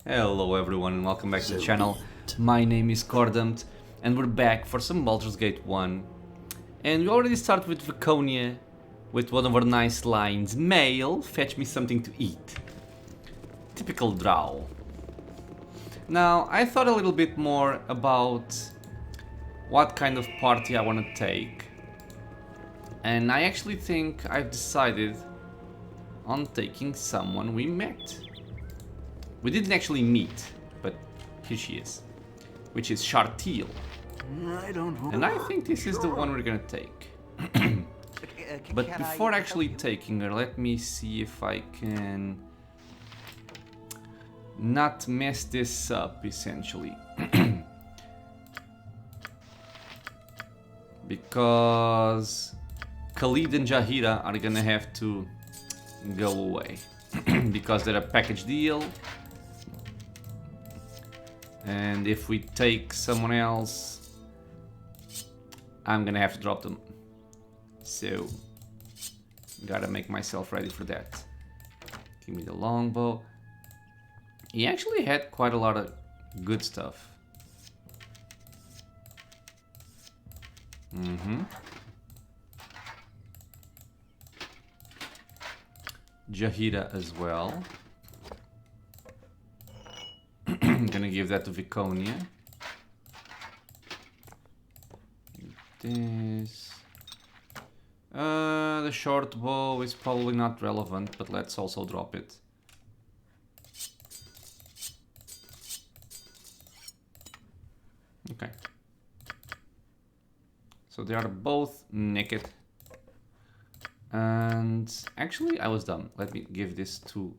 Hello everyone and welcome back to the channel. My name is Cordumt and we're back for some Baldur's Gate 1. And we already start with Viconia with one of our nice lines. Male, fetch me something to eat. Typical drow. Now, I thought a little bit more about what kind of party I want to take. And I actually think I've decided on taking someone we met. We didn't actually meet, but here she is, which is Shartiel. And I think this is the one we're gonna take. But before actually taking her, let me see if I can not mess this up, essentially. Because Khalid and Jahira are gonna have to go away. Because they're a package deal. And if we take someone else, I'm gonna have to drop them. So, gotta make myself ready for that. Give me the longbow. He actually had quite a lot of good stuff. Jahira as well. I'm gonna give that to Viconia. This. The short bow is probably not relevant, but let's also drop it. Okay. So they are both naked. And actually, I was done. Let me give this to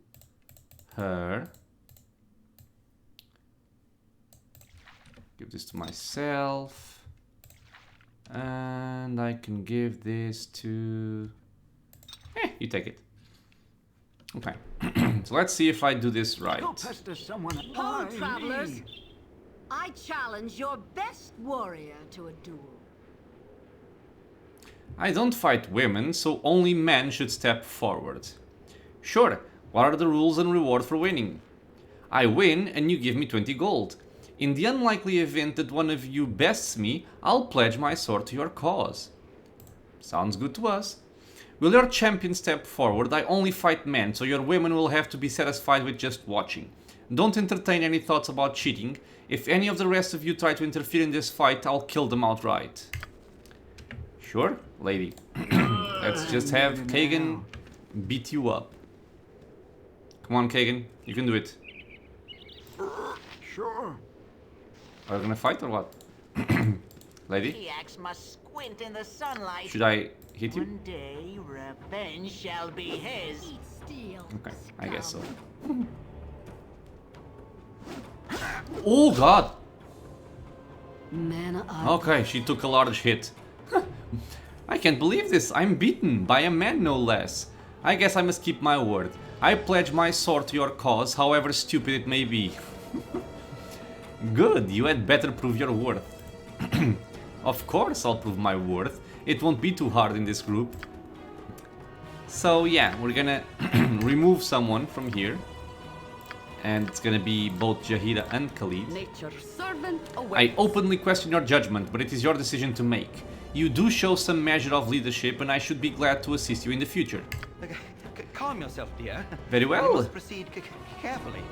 her. Give this to myself. And I can give this to... you take it. Okay. So let's see if I do this right. Hold, travelers. I challenge your best warrior to a duel. I don't fight women, so only men should step forward. Sure, what are the rules and reward for winning? I win and you give me 20 gold. In the unlikely event that one of you bests me, I'll pledge my sword to your cause. Sounds good to us. Will your champion step forward? I only fight men, so your women will have to be satisfied with just watching. Don't entertain any thoughts about cheating. If any of the rest of you try to interfere in this fight, I'll kill them outright. Sure, lady. Let's just have Kagan beat you up. Come on, Kagan, you can do it. Sure. Are you gonna fight or what? Lady? Must squint in the sunlight. Should I hit you? One day, revenge shall be his. Okay, I guess so. Oh god! Okay, she took a large hit. I can't believe this. I'm beaten by a man, no less. I guess I must keep my word. I pledge my sword to your cause, however stupid it may be. Good, you had better prove your worth. Of course I'll prove my worth. It won't be too hard in this group. So yeah, we're gonna remove someone from here. And it's gonna be both Jahira and Khalid. I openly question your judgment, but it is your decision to make. You do show some measure of leadership, and I should be glad to assist you in the future. Calm yourself, dear. Very well. We must proceed carefully.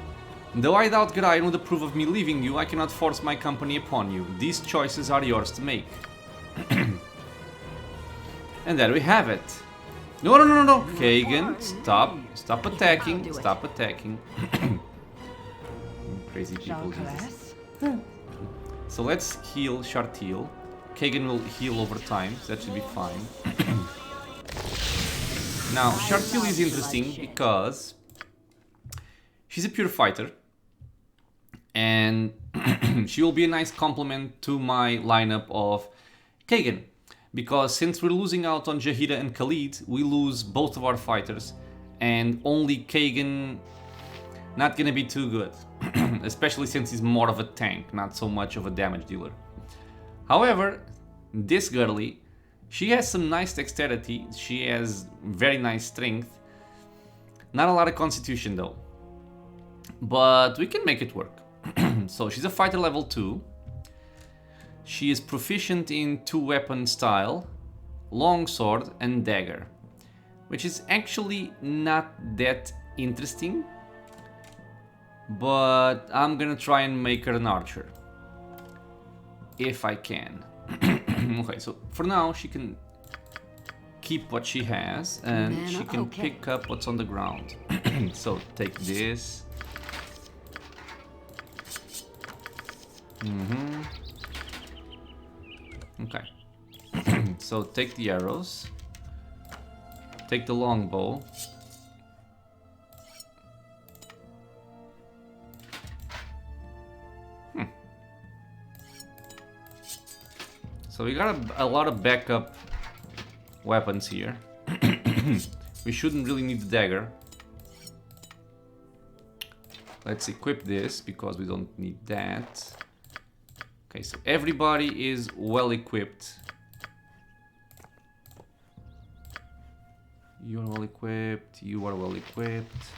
Though I doubt Garayan would approve of me leaving you, I cannot force my company upon you. These choices are yours to make. And there we have it. No, no, no, no, no. Kagan, stop. Stop attacking. Stop attacking. Crazy people, Jesus. So let's heal Shartiel. Kagan will heal over time, so that should be fine. Now, Shartiel is interesting because she's a pure fighter. And she will be a nice complement to my lineup of Kagan. Because since we're losing out on Jahira and Khalid, we lose both of our fighters. And only Kagan not gonna be too good. Especially since he's more of a tank, not so much of a damage dealer. However, this girlie, she has some nice dexterity, she has very nice strength. Not a lot of constitution though. but we can make it work. So she's a fighter level 2. She is proficient in 2-weapon style, longsword and dagger, which is actually not that interesting, but I'm gonna try and make her an archer if I can. Okay, so for now she can keep what she has and Man, she can okay. pick up what's on the ground. So take this. Okay. So take the arrows. Take the longbow. So we got a lot of backup weapons here. We shouldn't really need the dagger. Let's equip this because we don't need that. Okay, so everybody is well equipped. You are well equipped, you are well equipped.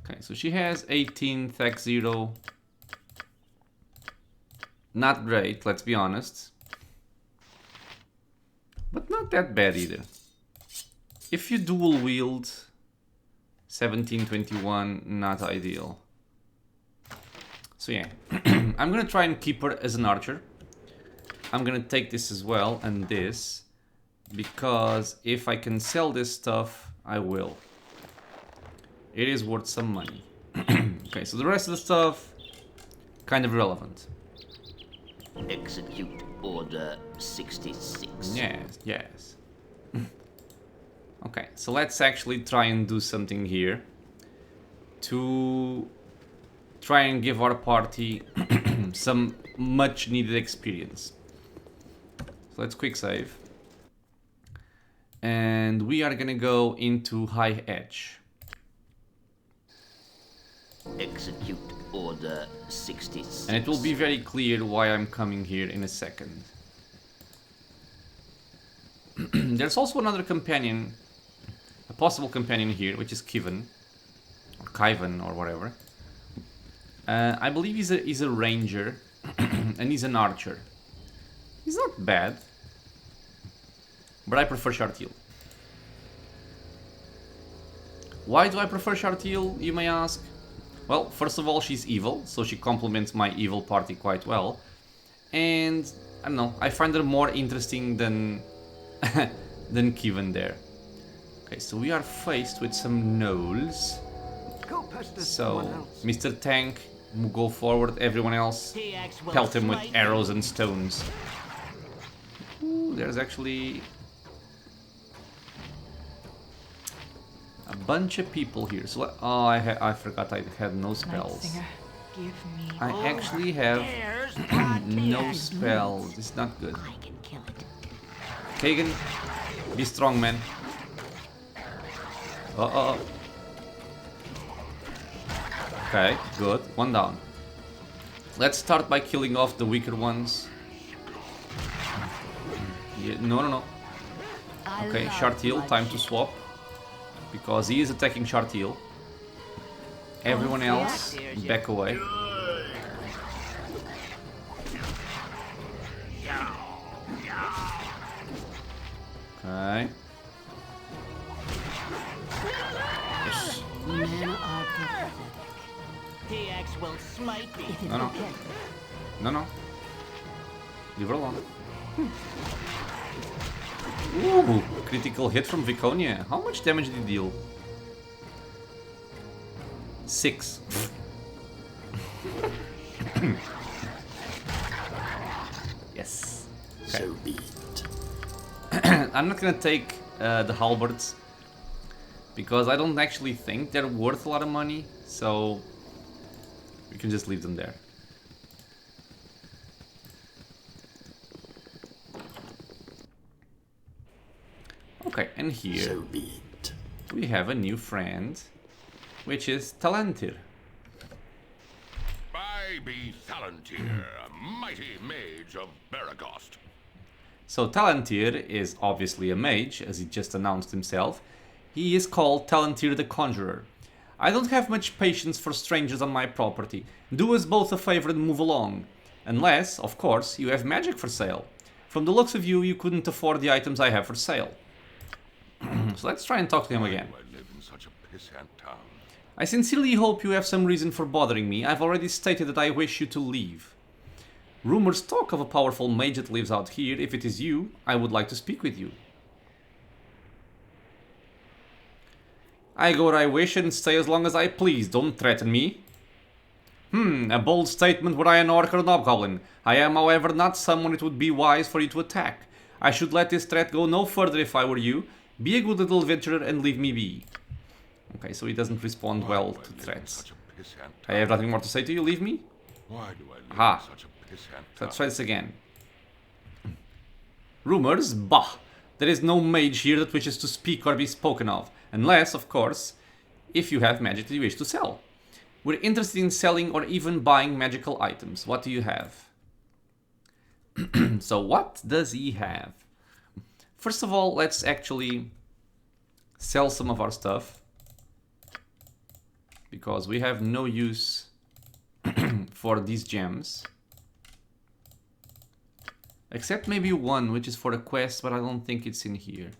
Okay, so she has 18 Tech 0. Not great, let's be honest. But not that bad either. If you dual wield 1721, not ideal. So yeah, I'm gonna try and keep her as an archer. I'm gonna take this as well and this, because if I can sell this stuff, I will. It is worth some money. Okay, so the rest of the stuff, kind of irrelevant. Execute Order 66. Yes, yes. Okay, so let's actually try and do something here to try and give our party some much needed experience. So let's quick save. And we are gonna go into High Edge. Execute Order 66. And it will be very clear why I'm coming here in a second. There's also another companion, a possible companion here, which is Kivan, or Kaivan, or whatever. I believe he's a ranger, and he's an archer. He's not bad, but I prefer Shartiel. Why do I prefer Shartiel, you may ask? Well, first of all, she's evil, so she complements my evil party quite well. And, I don't know, I find her more interesting than than Kivan there. Okay, so we are faced with some gnolls. Go pester someone So, else. Mr. Tank, go forward, everyone else TX will pelt him with smite arrows and stones. Ooh, there's actually a bunch of people here. So, oh, I forgot I had no spells. Give me. I actually have There's no Shartiel. spells. It's not good. I can kill it. Kagan, be strong, man. Uh-oh. Okay, good. One down. Let's start by killing off the weaker ones. Yeah, no. I Okay, love Shartiel, time to bloodshed. swap. Because he is attacking Shartiel. Everyone else, back away. Okay. Yes. Men are pathetic. TX will smite thee. It is No, no. okay. No. Leave her alone. Ooh, critical hit from Viconia. How much damage did he deal? 6. Yes. Okay. So be it. I'm not gonna take the halberds because I don't actually think they're worth a lot of money, so we can just leave them there. Okay, and here So be it. we have a new friend, which is Talentir. By be Thalantir, a mighty mage of Baragost. So Talantir is obviously a mage, as he just announced himself. He is called Talantir the Conjurer. I don't have much patience for strangers on my property. Do us both a favor and move along. Unless, of course, you have magic for sale. From the looks of you, you couldn't afford the items I have for sale. So let's try and talk to him again. Why do I live in such a pissant town? I sincerely hope you have some reason for bothering me. I've already stated that I wish you to leave. Rumors talk of a powerful mage that lives out here. If it is you, I would like to speak with you. I go where I wish and stay as long as I please. Don't threaten me. A bold statement were I an orc or an hobgoblin. I am, however, not someone it would be wise for you to attack. I should let this threat go no further if I were you. Be a good little adventurer and leave me be. Okay, so he doesn't respond well to threats. I have nothing more to say to you. Leave me. Why do I live Aha. in such a pissant town? Let's try this again. Rumors? Bah! There is no mage here that wishes to speak or be spoken of. Unless, of course, if you have magic that you wish to sell. We're interested in selling or even buying magical items. What do you have? So what does he have? First of all, let's actually sell some of our stuff. Because we have no use for these gems. Except maybe one, which is for a quest, but I don't think it's in here.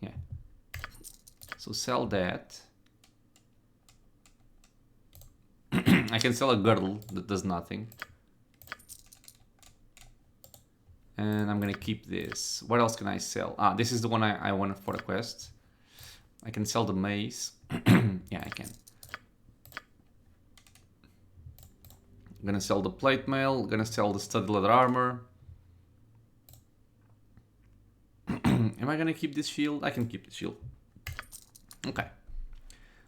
Yeah. So sell that. I can sell a girdle that does nothing. And I'm gonna keep this. What else can I sell? Ah, this is the one I wanted for a quest. I can sell the mace. Yeah, I can. I'm gonna sell the plate mail. I'm gonna sell the studded leather armor. Am I gonna keep this shield? I can keep the shield. Okay.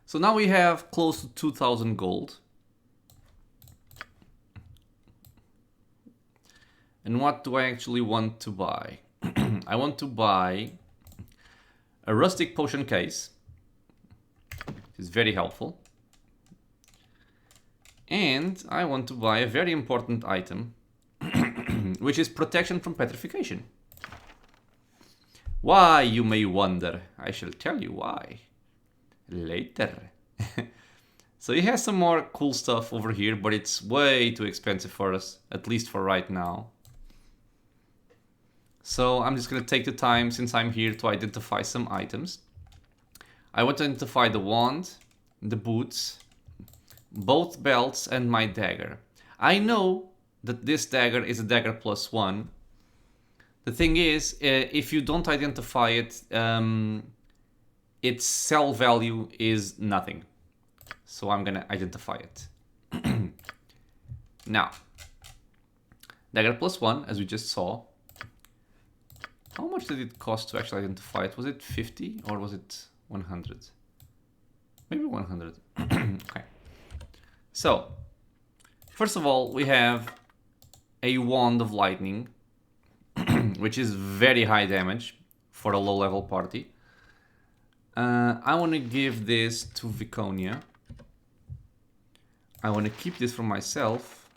So now we have close to 2,000 gold. And what do I actually want to buy? I want to buy a rustic potion case. It's very helpful. And I want to buy a very important item, which is protection from petrification. Why, you may wonder. I shall tell you why later. So he has some more cool stuff over here, but it's way too expensive for us, at least for right now. So I'm just gonna take the time, since I'm here, to identify some items. I want to identify the wand, the boots, both belts, and my dagger. I know that this dagger is a dagger +1. The thing is, if you don't identify it, its sell value is nothing. So I'm gonna identify it. Now, dagger +1, as we just saw. How much did it cost to actually identify it? Was it 50 or was it 100? Maybe 100. Okay. So, first of all, we have a wand of lightning, which is very high damage for a low-level party. I want to give this to Viconia. I want to keep this for myself.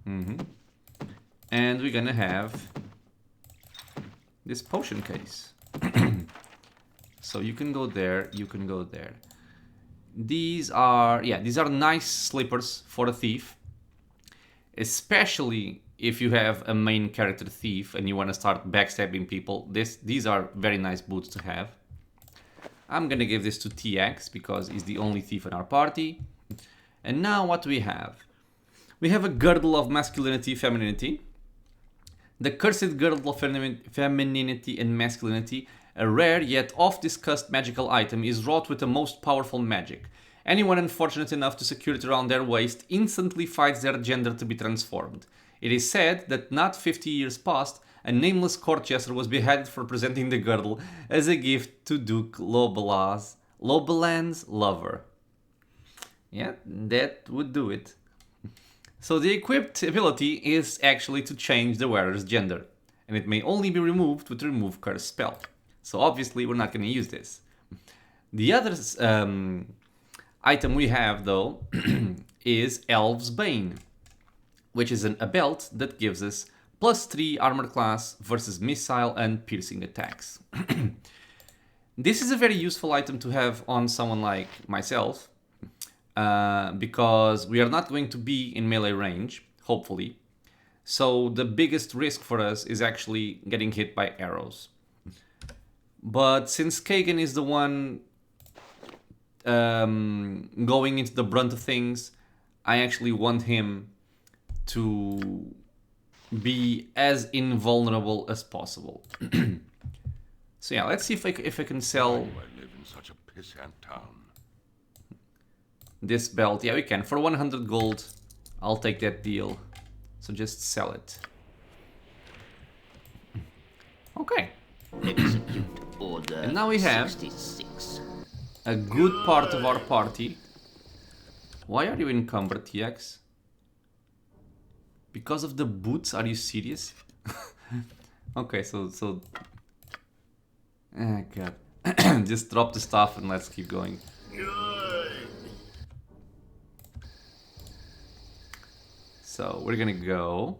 And we're gonna have this potion case. So you can go there, you can go there. These are nice slippers for a thief. Especially if you have a main character thief and you want to start backstabbing people. These are very nice boots to have. I'm gonna give this to TX because he's the only thief in our party. And now what do we have? We have a girdle of masculinity, femininity. The cursed girdle of femininity and masculinity, a rare yet oft-discussed magical item, is wrought with the most powerful magic. Anyone unfortunate enough to secure it around their waist instantly fights their gender to be transformed. It is said that not 50 years past, a nameless court jester was beheaded for presenting the girdle as a gift to Duke Lobeland's lover. Yeah, that would do it. So the equipped ability is actually to change the wearer's gender, and it may only be removed with the remove curse spell. So obviously we're not going to use this. The other item we have though is Elf's Bane, which is a belt that gives us +3 armor class versus missile and piercing attacks. This is a very useful item to have on someone like myself, because we are not going to be in melee range, hopefully. So the biggest risk for us is actually getting hit by arrows. But since Kagan is the one going into the brunt of things, I actually want him to be as invulnerable as possible. So yeah, let's see if I can sell I live in such a pissant town. this belt. Yeah, we can. For 100 gold, I'll take that deal. So just sell it. Okay. Execute order And now we have 66. a good part of our party. Why are you encumbered, TX? Because of the boots? Are you serious? Okay, so... Oh god. Just drop the stuff and let's keep going. So we're gonna go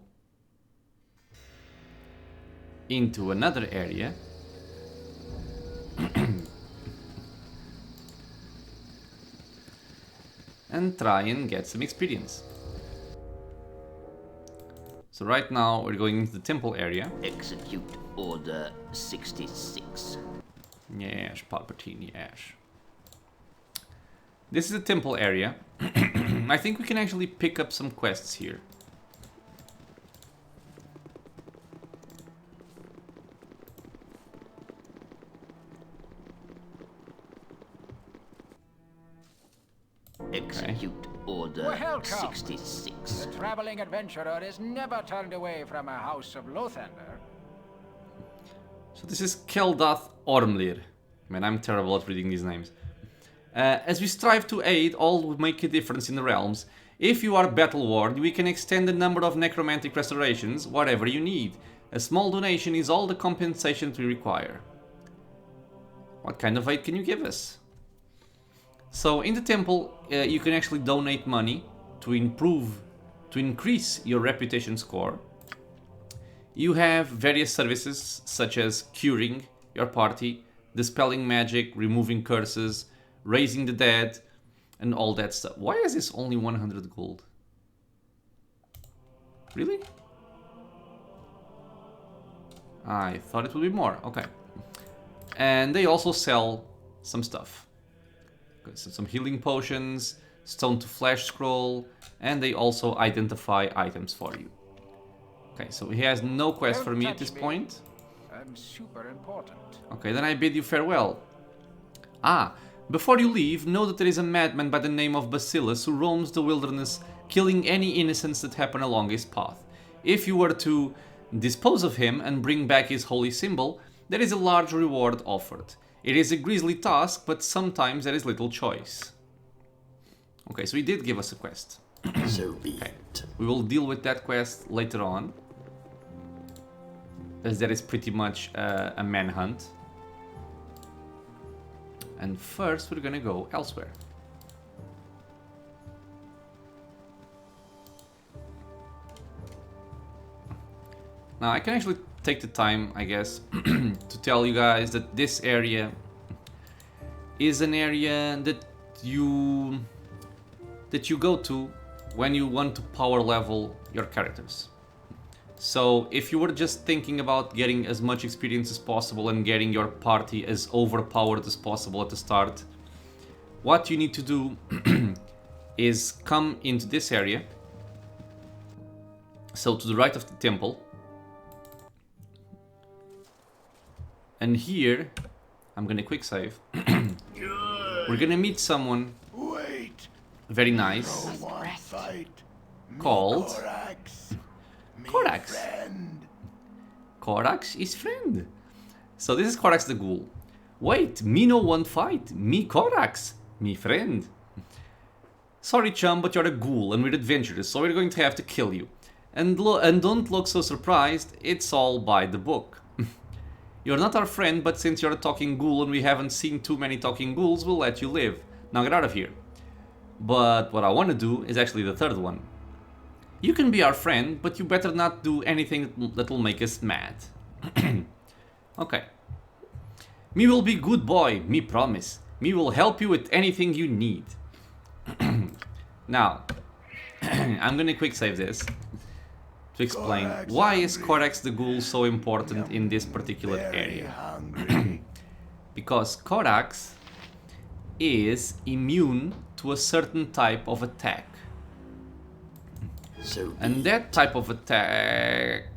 into another area. And try and get some experience. So right now we're going into the temple area. Execute order 66. Yes, Palpatine, yes. This is the temple area. I think we can actually pick up some quests here. Execute order Welcome. 66. The traveling adventurer is never turned away from a house of Lothander. So this is Keldath Ormlir. Man, I'm terrible at reading these names. As we strive to aid all who make a difference in the realms, if you are battle-worn, we can extend the number of necromantic restorations, whatever you need. A small donation is all the compensation we require. What kind of aid can you give us? So in the temple, you can actually donate money to increase your reputation score. You have various services such as curing your party, dispelling magic, removing curses, raising the dead, and all that stuff. Why is this only 100 gold? Really? I thought it would be more. Okay. And they also sell some stuff. So some healing potions, stone to flesh scroll, and they also identify items for you. Okay, so he has no quest Don't for me at touch this me. point. I'm super important. Okay, then I bid you farewell. Ah, before you leave, know that there is a madman by the name of Basilisk who roams the wilderness, killing any innocents that happen along his path. If you were to dispose of him and bring back his holy symbol, there is a large reward offered. It is a grisly task, but sometimes there is little choice. Okay, so he did give us a quest. So be it. We will deal with that quest later on, as that is pretty much a manhunt. And first we're gonna go elsewhere. Now I can actually take the time, I guess, to tell you guys that this area is an area that you go to when you want to power level your characters. So if you were just thinking about getting as much experience as possible and getting your party as overpowered as possible at the start, what you need to do is come into this area. So to the right of the temple. And here, I'm gonna quick save. We're gonna meet someone Wait. very nice called Korax. Korax is friend. So this is Korax the Ghoul. Wait, me no want fight. Me Korax, me friend. Sorry chum, but you're a ghoul and we're adventurers, so we're going to have to kill you. And don't look so surprised, it's all by the book. You're not our friend, but since you're a talking ghoul and we haven't seen too many talking ghouls, we'll let you live. Now get out of here. But what I want to do is actually the third one. You can be our friend, but you better not do anything that will make us mad. Okay. Me will be good boy, me promise. Me will help you with anything you need. Now, I'm gonna quick save this to explain why is Corax the Ghoul so important in this particular area. Because Corax is immune to a certain type of attack. So And that type of attack...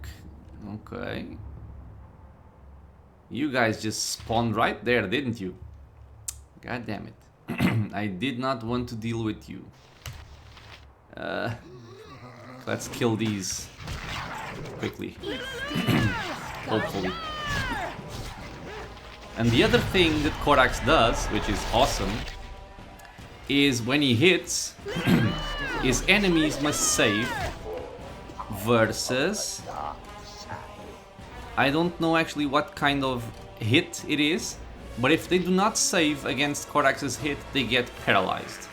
Okay. You guys just spawned right there, didn't you? God damn it. I did not want to deal with you. Let's kill these quickly. Hopefully. And the other thing that Corax does, which is awesome, is when he hits, his enemies must save versus... I don't know actually what kind of hit it is, but if they do not save against Corax's hit, they get paralyzed.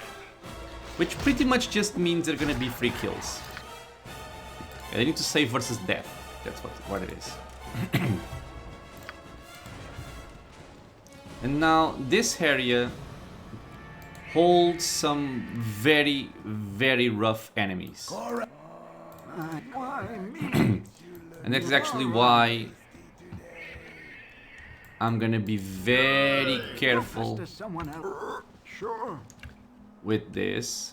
Which pretty much just means they're gonna be free kills. Yeah, they need to save versus death. That's what it is. And now this area holds some very, very rough enemies. And that's actually why I'm gonna be very careful with this.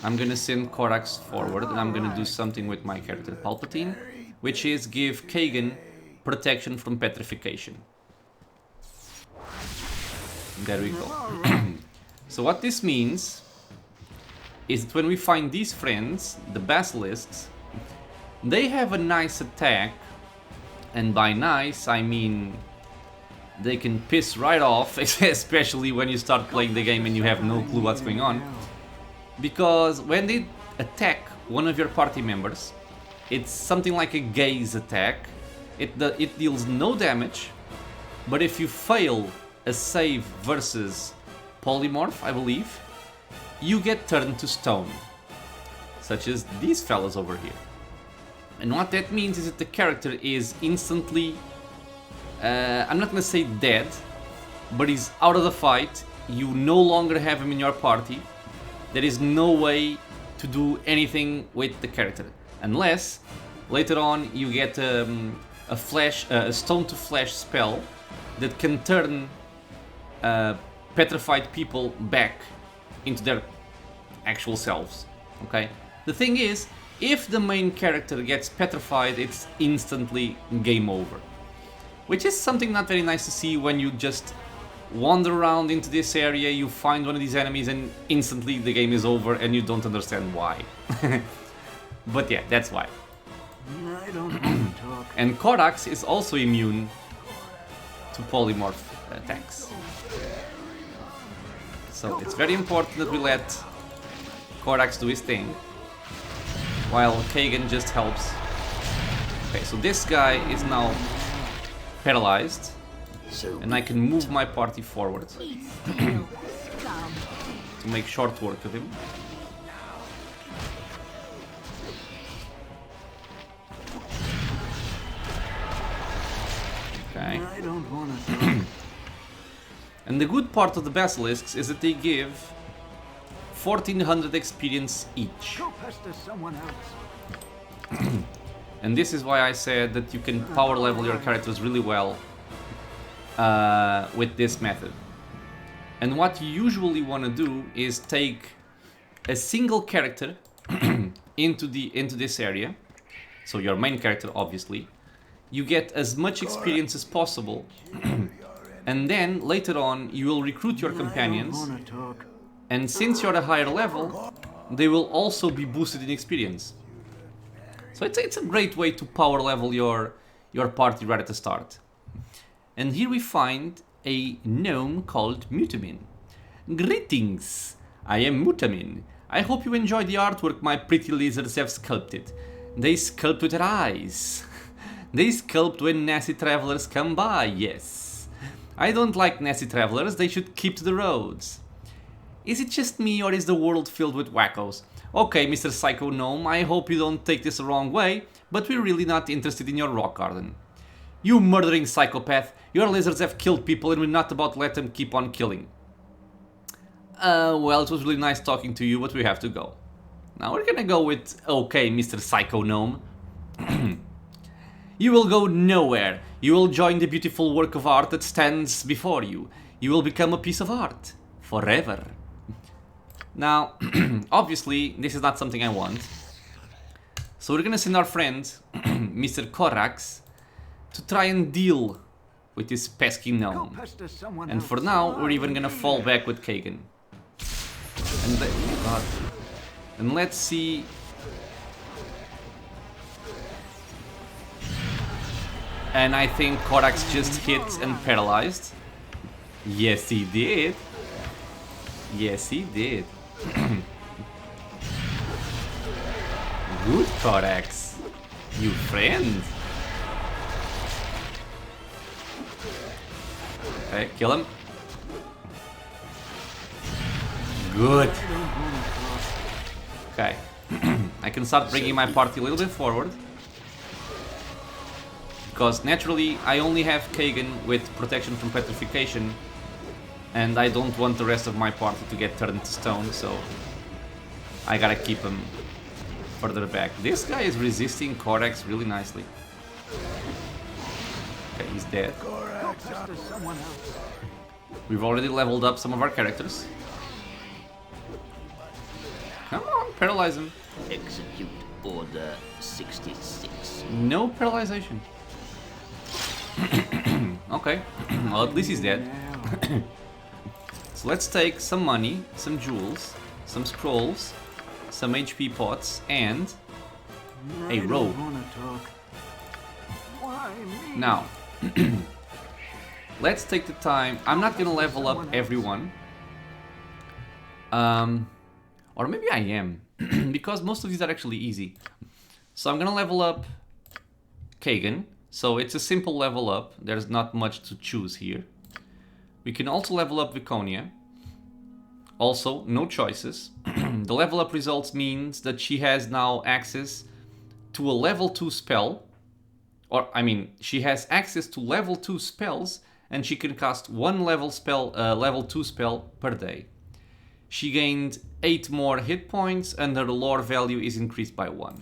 I'm gonna send Corax forward and I'm gonna do something with my character Palpatine, which is give Kagan protection from petrification. There we go. So what this means is that when we find these friends, the Basilisks, they have a nice attack, and by nice I mean they can piss right off, especially when you start playing the game and you have no clue what's going on. Because when they attack one of your party members, it's something like a gaze attack. It deals no damage, but if you fail a save versus polymorph, I believe, you get turned to stone, such as these fellas over here. And what that means is that the character is instantly, I'm not gonna say dead, but he's out of the fight. You no longer have him in your party. There is no way to do anything with the character, unless later on you get a stone to flesh spell that can turn petrified people back into their actual selves. Okay. The thing is, if the main character gets petrified, it's instantly game over. Which is something not very nice to see when you just wander around into this area, you find one of these enemies and instantly the game is over and you don't understand why. But yeah, that's why. I don't want to talk. And Corax is also immune to polymorph attacks. So it's very important that we let Corax do his thing, while Kagan just helps. Okay, so this guy is now paralyzed, and I can move my party forward to make short work of him. Okay. I don't want to talk. And the good part of the Basilisks is that they give 1400 experience each. Go pester someone else. And this is why I said that you can power level your characters really well with this method. And what you usually want to do is take a single character into this area. So your main character, obviously. You get as much experience as possible. And then later on you will recruit your companions. I don't want to talk. And since you're a higher level, they will also be boosted in experience. So it's a great way to power level your party right at the start. And here we find a gnome called Mutamin. Greetings! I am Mutamin. I hope you enjoy the artwork my pretty lizards have sculpted. They sculpt with their eyes. They sculpt when nasty travelers come by, yes. I don't like nasty travelers, they should keep to the roads. Is it just me or is the world filled with wackos? Okay, Mr. Psycho Gnome, I hope you don't take this the wrong way, but we're really not interested in your rock garden. You murdering psychopath, your lizards have killed people and we're not about to let them keep on killing. Well, it was really nice talking to you, but we have to go. Now we're gonna go with, okay, Mr. Psycho Gnome. You will go nowhere. You will join the beautiful work of art that stands before you. You will become a piece of art. Forever. Now, obviously, this is not something I want. So we're gonna send our friend, Mr. Korax, to try and deal with this pesky Go gnome. pester someone And else. for now, we're Why even gonna me? fall back with Kagan. And let's see. And I think Korax just hit and paralyzed. Yes, he did. Yes, he did. Good, Korax. You friend. Okay, kill him. Good. Okay. I can start bringing my party a little bit forward. Because naturally, I only have Kagan with protection from petrification. And I don't want the rest of my party to get turned to stone, so I gotta keep him further back. This guy is resisting Korax really nicely. Okay, he's dead. Go pester someone else. We've already leveled up some of our characters. Come on, paralyze him. Execute Order 66. No paralyzation. Okay, well at least he's dead. Now. So let's take some money, some jewels, some scrolls, some HP pots, and I a don't robe. wanna talk. Why me? Now, let's take the time. I'm not gonna level up everyone. Or maybe I am, because most of these are actually easy. So I'm gonna level up Kagan. So it's a simple level up. There's not much to choose here. We can also level up Viconia. Also, no choices. The level up results means that she has now access to a level 2 spell. Or, I mean, she has access to level 2 spells and she can cast one level 2 spell per day. She gained 8 more hit points and her lore value is increased by 1.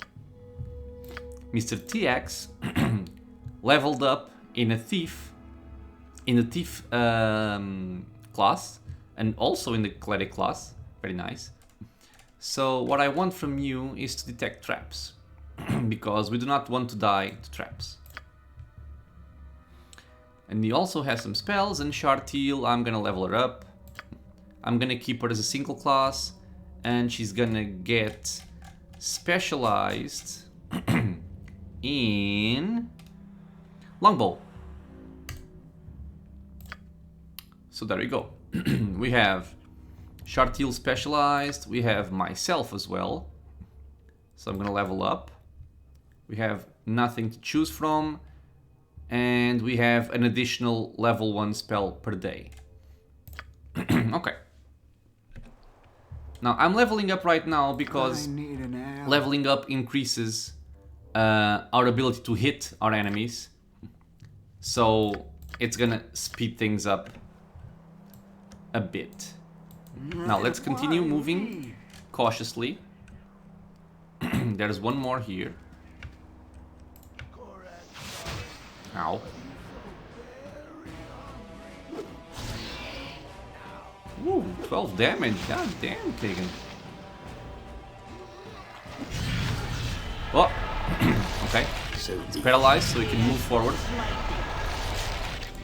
Mr. TX leveled up in a thief class and also in the cleric class. Very nice. So what I want from you is to detect traps because we do not want to die to traps. And he also has some spells, and Shartiel, I'm gonna level her up. I'm gonna keep her as a single class and she's gonna get specialized in longbow. So there we go. We have Shartiel specialized, we have myself as well. So I'm gonna level up. We have nothing to choose from, and we have an additional level 1 spell per day. Okay. Now I'm leveling up right now because I need an ally. leveling up increases our ability to hit our enemies. So it's gonna speed things up a bit. Now let's continue Why moving me? cautiously. There's one more here. Ow. Ooh, 12 damage. God damn, Kagan. Oh, okay. So It's the paralyzed, so we can move forward.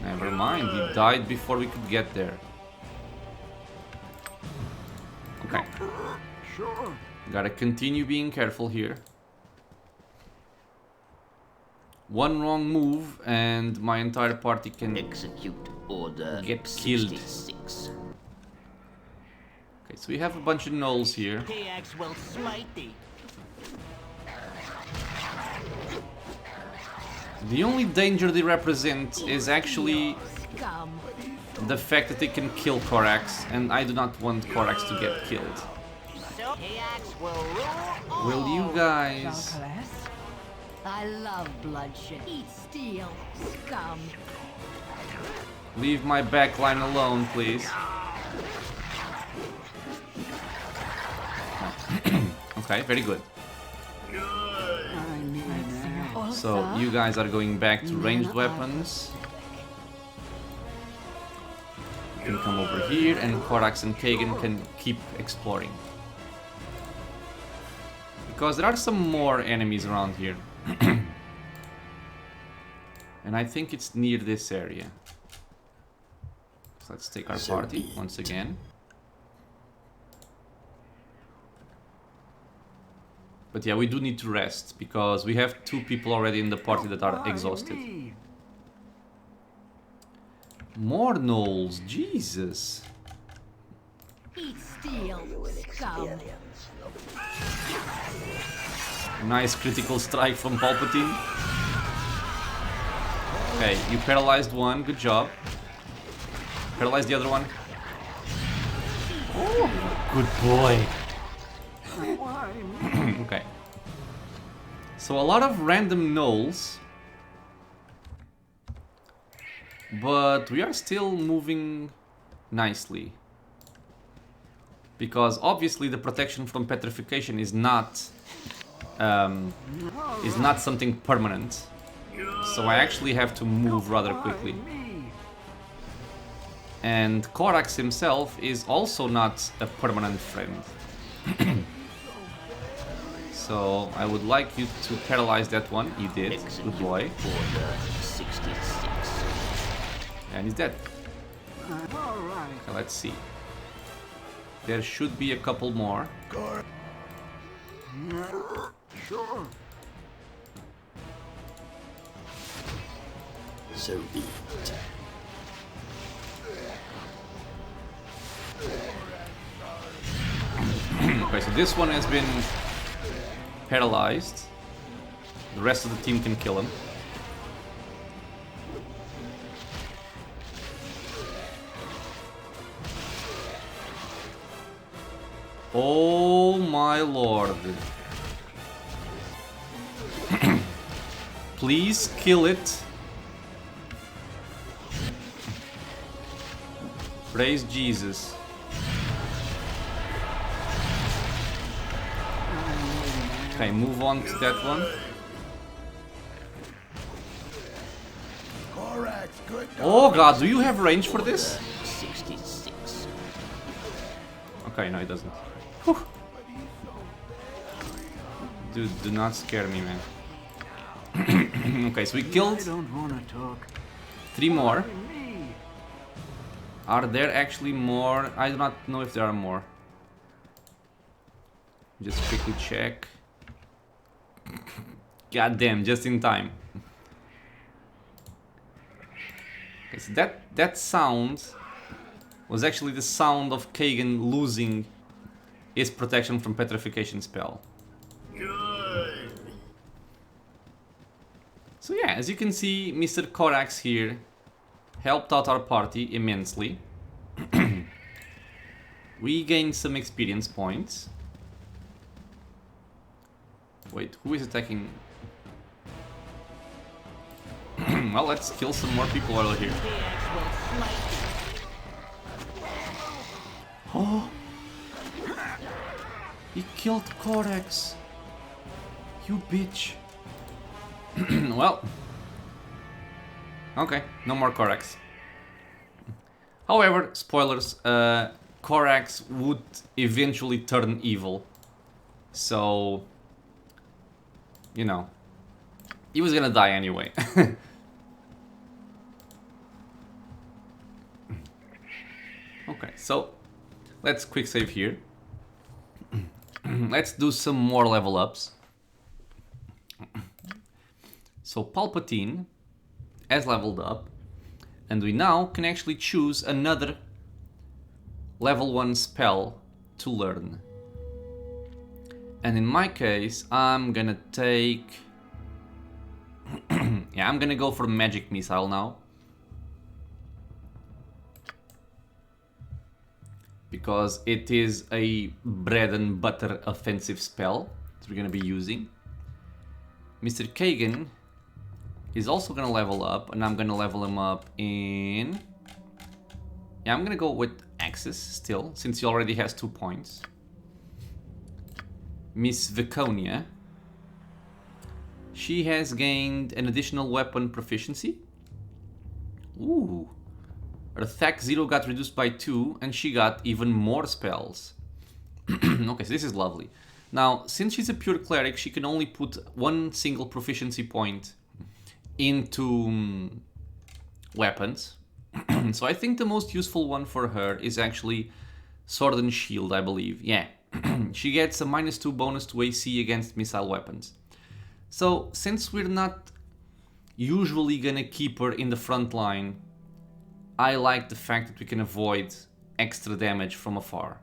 Never mind, he died before we could get there. Okay, Sure. gotta continue being careful here. One wrong move and my entire party can... execute Order Get killed. 66. Okay, so we have a bunch of gnolls here. TX will smite thee. The only danger they represent is actually Scum. the fact that they can kill Korax, and I do not want Korax to get killed. So Ajax will rule Will you guys? I love bloodshed. Eat steel, scum. Leave my backline alone, please. Okay, very good. I need an ally. So you guys are going back to ranged weapons. You can come over here, and Korax and Kagan can keep exploring. Because there are some more enemies around here. And I think it's near this area. So let's take our party once again. But yeah, we do need to rest, because we have 2 people already in the party that are Why exhausted. me? More gnolls, Jesus. Eat steel, scum. Nice critical strike from Palpatine. Okay, you paralyzed one, good job. Paralyze the other one. Oh, good boy. Why me? Okay. So a lot of random gnolls. But we are still moving nicely. Because obviously the protection from petrification is not something permanent. So I actually have to move rather quickly. Me. And Korax himself is also not a permanent friend. So I would like you to paralyze that one. You did. Good Execute boy. Order 66. And he's dead. All right. Okay, let's see. There should be a couple more. Sure. So be it. Okay, so this one has been paralyzed. The rest of the team can kill him. Oh my lord. Please kill it. Praise Jesus. Okay, move on to that one. Oh god, do you have range for this? 66. Okay, no, it doesn't. Whew. Dude, do not scare me, man. Okay, so we I killed don't want to talk. 3 more. Me. Are there actually more? I do not know if there are more. Just quickly check. God damn, just in time. Okay, so that sound was actually the sound of Kagan losing his protection from petrification spell. So yeah, as you can see, Mr. Korax here helped out our party immensely. We gained some experience points. Wait, who is attacking? Well, let's kill some more people while here. Oh! He killed Korax! You bitch! Well... Okay, no more Korax. However, spoilers, Korax would eventually turn evil. So... You know... He was gonna die anyway. Okay, so... Let's quick save here. Let's do some more level ups. So Palpatine has leveled up, and we now can actually choose another level 1 spell to learn. And in my case, I'm gonna take... yeah, I'm gonna go for Magic Missile now. because it is a bread and butter offensive spell that we're gonna be using. Mr. Kagan is also gonna level up, and I'm gonna level him up in... Yeah, I'm gonna go with Axis still, since he already has 2 points. Miss Viconia. She has gained an additional weapon proficiency. Ooh. Her attack 0 got reduced by 2, and she got even more spells. Okay, so this is lovely. Now, since she's a pure cleric, she can only put 1 single proficiency point into weapons. So I think the most useful one for her is actually Sword and Shield, I believe. Yeah. She gets a -2 bonus to AC against missile weapons. So, since we're not usually gonna keep her in the front line, I like the fact that we can avoid extra damage from afar.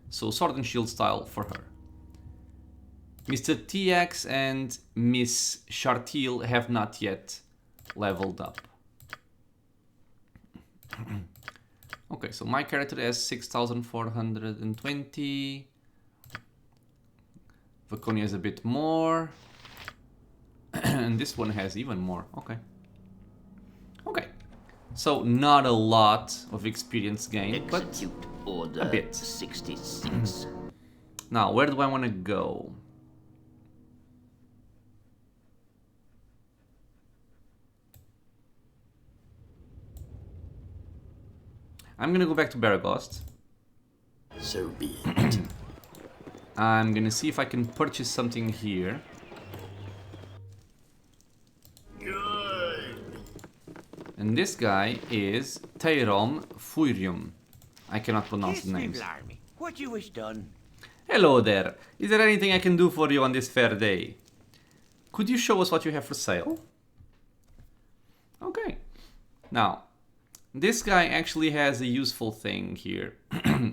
So, Sword and Shield style for her. Mr. TX and Miss Shartiel have not yet leveled up. Okay, so my character has 6,420. Vaconia has a bit more. And this one has even more. Okay. Okay. So not a lot of experience gained, but Execute Order a bit. 66. Now, where do I want to go? I'm gonna go back to Baragost. So be it. I'm gonna see if I can purchase something here. And this guy is Teirom Furium. I cannot pronounce the names. What you wish done? Hello there. Is there anything I can do for you on this fair day? Could you show us what you have for sale? Okay. Now, this guy actually has a useful thing here,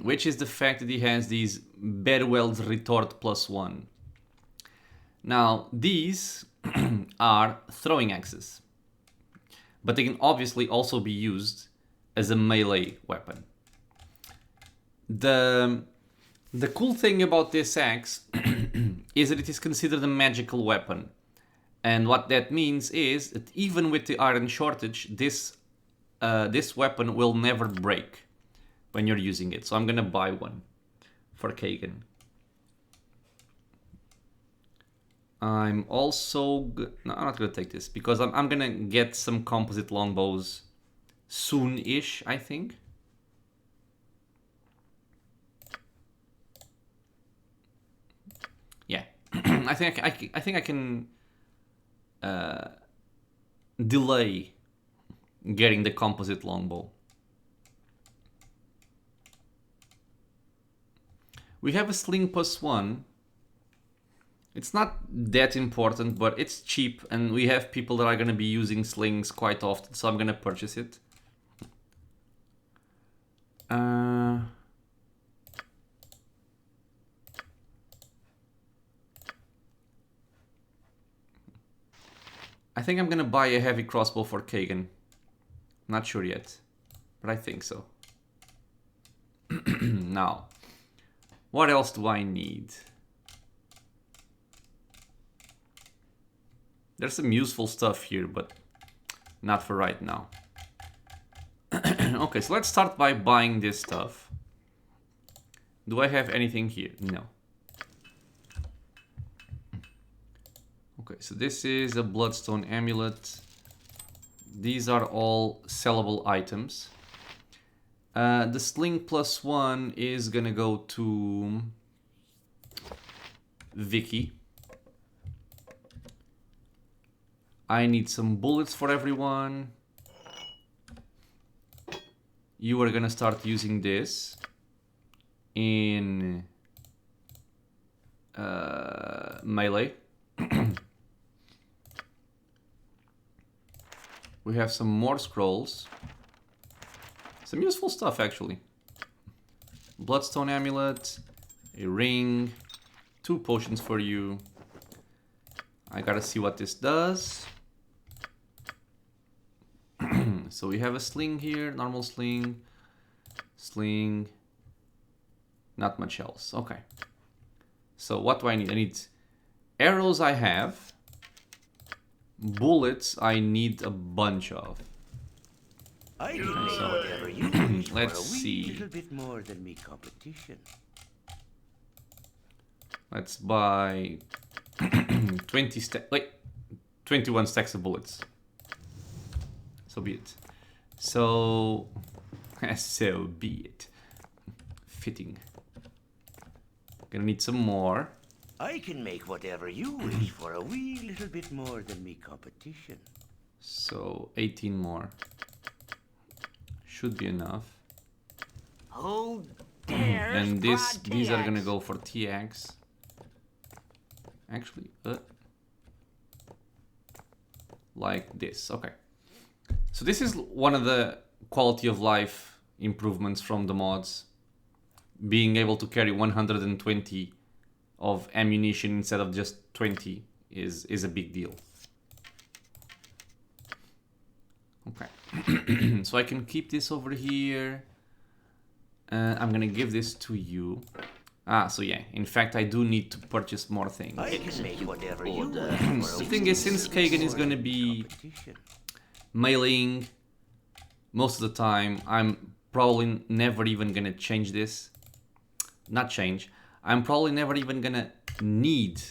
which is the fact that he has these Berwell's Retort +1. Now, these are throwing axes, but they can obviously also be used as a melee weapon. The cool thing about this axe is that it is considered a magical weapon. And what that means is that even with the iron shortage, this weapon will never break when you're using it. So I'm gonna buy one for Kagan. I'm also... No, I'm not gonna take this because I'm gonna get some composite longbows soon-ish, I think. Yeah, I think I can delay getting the composite longbow. We have a sling +1. It's not that important, but it's cheap, and we have people that are going to be using slings quite often, so I'm going to purchase it. I think I'm going to buy a heavy crossbow for Kagan. Not sure yet, but I think so. Now, what else do I need? There's some useful stuff here, but not for right now. Okay, so let's start by buying this stuff. Do I have anything here? No. Okay, so this is a bloodstone amulet. These are all sellable items. The sling +1 is gonna go to Vicky. I need some bullets for everyone. You are gonna start using this in melee. We have some more scrolls. Some useful stuff, actually. Bloodstone amulet, a ring, 2 potions for you. I gotta see what this does. So we have a sling here, normal sling, sling, Not much else. Okay. So what do I need? I need arrows I have. Bullets I need a bunch of. I can make whatever you wish for Let's a wee see. little bit more than me competition. Let's buy 21 stacks of bullets. So be it. So be it. Fitting. Gonna need some more. I can make whatever you wish for a wee little bit more than me competition. So 18 more. Should be enough. Oh, there's And these are gonna TX. go for TX. Actually, like this. Okay. So this is one of the quality of life improvements from the mods. Being able to carry 120 of ammunition instead of just 20 is a big deal. Okay. So I can keep this over here. I'm gonna give this to you. Ah, so yeah, in fact I do need to purchase more things. I can make whatever you order wish for a The wee thing is, little since bit Kagan is more gonna than me be competition. mailing most of the time, I'm probably never even gonna change this. Not change. I'm probably never even gonna need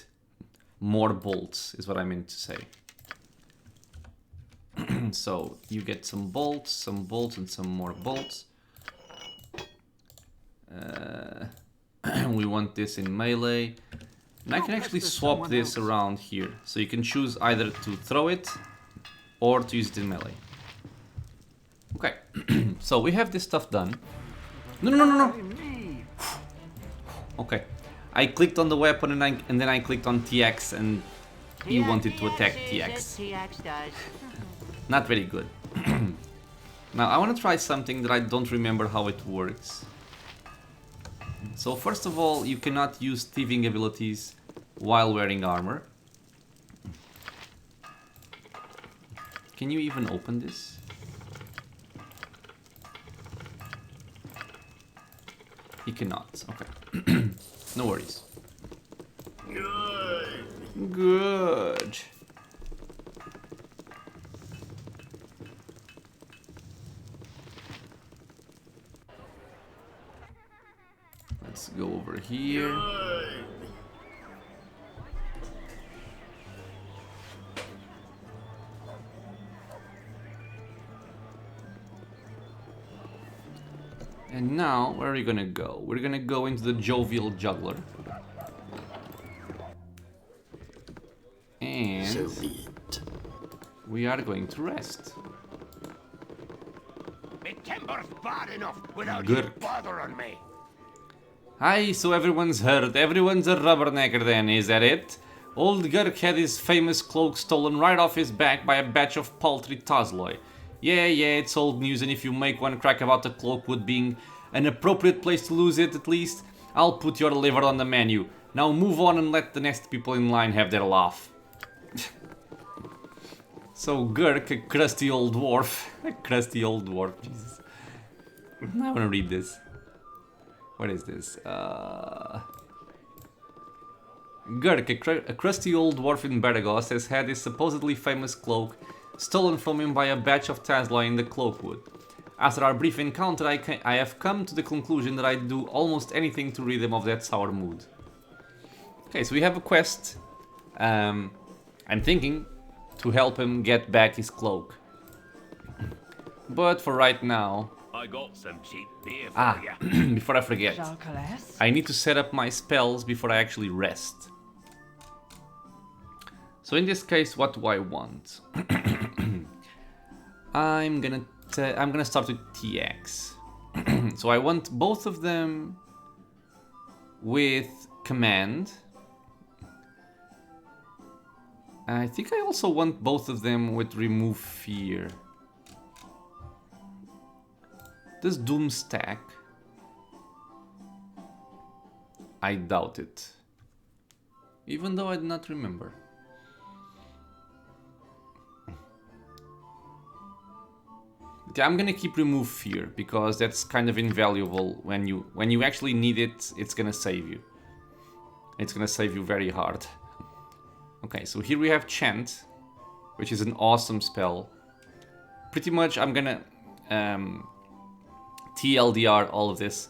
more bolts, is what I meant to say. So you get some bolts, and some more bolts. We want this in melee. And I can actually swap this around here. So you can choose either to throw it or to use it in melee. Okay, so we have this stuff done. No. Okay, I clicked on the weapon and then I clicked on TX and he wanted to attack TX. TX does. Not very good. Now I want to try something that I don't remember how it works. So first of all, you cannot use thieving abilities while wearing armor. Can you even open this? You cannot. Okay. No worries. Good. Let's go over here. And now, where are we gonna go? We're gonna go into the jovial juggler. And So be it. we are going to rest. Me timber's bad enough without Good. you bothering me. Aye, so everyone's heard. Everyone's a rubbernecker then, is that it? Old Gurk had his famous cloak stolen right off his back by a batch of paltry Tazloi. Yeah, it's old news, and if you make one crack about the cloakwood being an appropriate place to lose it, at least, I'll put your liver on the menu. Now move on and let the next people in line have their laugh. So Gurk, a crusty old dwarf. A crusty old dwarf, Jesus. I wanna read this. What is this? Gurk, a crusty old dwarf in Baragos, has had his supposedly famous cloak stolen from him by a batch of Tazloi in the Cloakwood. After our brief encounter, I have come to the conclusion that I'd do almost anything to rid him of that sour mood. Okay, so we have a quest. I'm thinking to help him get back his cloak. But for right now... I got some cheap beer for you. before I forget, I need to set up my spells before I actually rest. So in this case, what do I want? I'm gonna start with TX. So I want both of them with command. I think I also want both of them with remove fear. Does Doom stack? I doubt it. Even though I do not remember. I'm gonna keep remove fear because that's kind of invaluable when you actually need it. It's gonna save you. It's gonna save you very hard. Okay, so here we have chant, which is an awesome spell. Pretty much, I'm gonna TLDR all of this.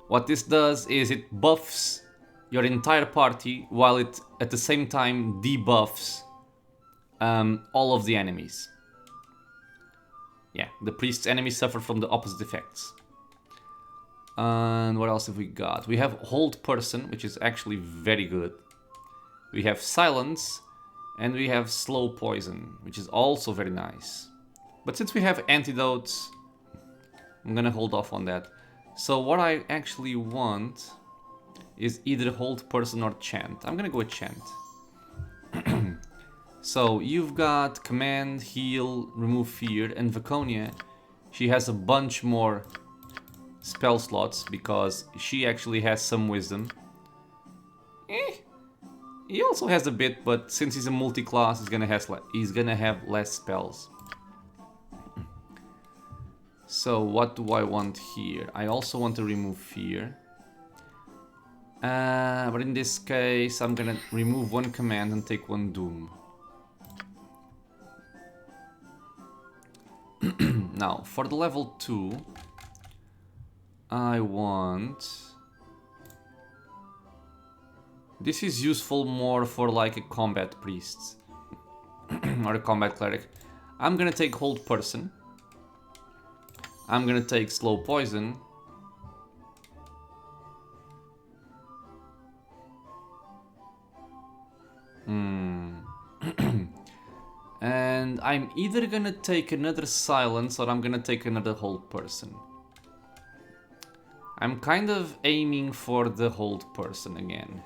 What this does is it buffs your entire party while it at the same time debuffs all of the enemies. Yeah, the priest's enemies suffer from the opposite effects. And what else have we got? We have hold person, which is actually very good. We have silence, and we have slow poison, which is also very nice. But since we have antidotes, I'm gonna hold off on that. So what I actually want is either hold person or chant. I'm gonna go with chant. So you've got command, heal, remove fear, and Vaconia, she has a bunch more spell slots because she actually has some wisdom. He also has a bit, but since he's a multi-class, he's gonna have less spells. So what do I want here? I also want to remove fear. But in this case, I'm gonna remove one command and take one doom. Now, for the level 2, I want... This is useful more for like a combat priest or a combat cleric. I'm gonna take hold person. I'm gonna take slow poison. And I'm either gonna take another silence or I'm gonna take another hold person. I'm kind of aiming for the hold person again.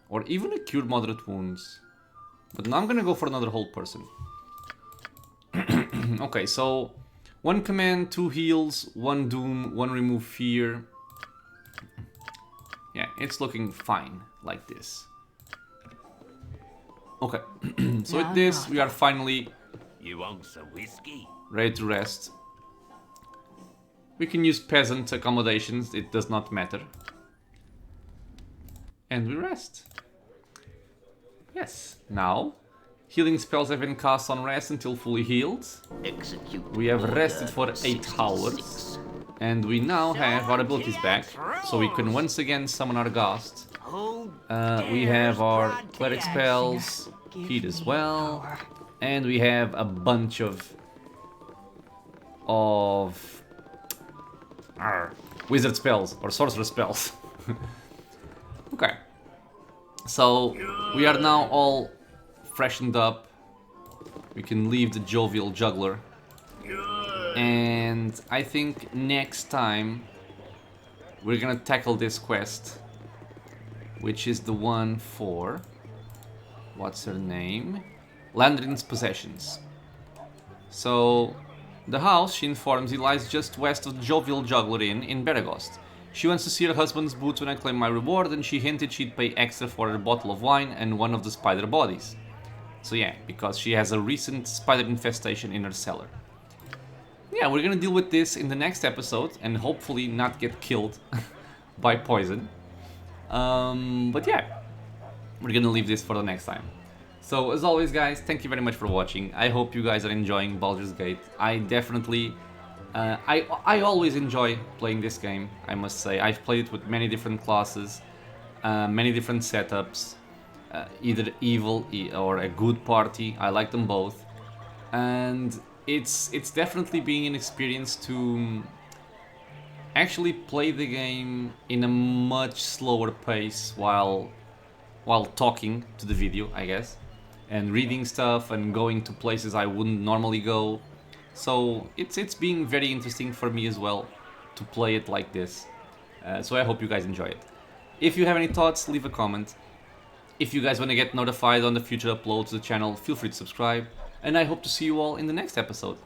Or even a cure moderate wounds. But now I'm gonna go for another hold person. Okay, so 1 command, 2 heals, 1 doom, 1 remove fear. Yeah, it's looking fine like this. Okay, so with this we are finally You want some whiskey? ready to rest. We can use peasant accommodations, it does not matter. And we rest. Yes, now healing spells have been cast on rest until fully healed. Execute. We have rested order for 8 hours. 66. And we now have our abilities back, so we can once again summon our Ghost. We have our cleric spells, feed as well, and we have a bunch of wizard spells or sorcerer spells. Okay, so we are now all freshened up. We can leave the jovial juggler. And I think next time we're gonna tackle this quest, which is the one for, what's her name? Landrin's Possessions. So the house, she informs you, lies just west of the Jovial Juggler Inn in Beregost. She wants to see her husband's boots when I claim my reward, and she hinted she'd pay extra for her bottle of wine and one of the spider bodies. So yeah, because she has a recent spider infestation in her cellar. Yeah, we're gonna deal with this in the next episode and hopefully not get killed by poison. But yeah, we're gonna leave this for the next time. So as always guys, thank you very much for watching. I hope you guys are enjoying Baldur's Gate. I definitely, I always enjoy playing this game, I must say. I've played it with many different classes, many different setups, either evil or a good party. I like them both. And it's definitely being an experience to actually play the game in a much slower pace while talking to the video, I guess, and reading stuff and going to places I wouldn't normally go. So it's being very interesting for me as well to play it like this. So I hope you guys enjoy it. If you have any thoughts, leave a comment. If you guys want to get notified on the future uploads to the channel, feel free to subscribe. And I hope to see you all in the next episode.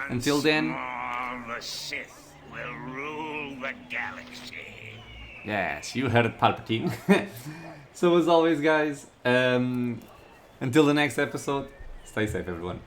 Until then... The Sith will rule the galaxy. Yes, you heard it, Palpatine. So as always guys, until the next episode, stay safe everyone.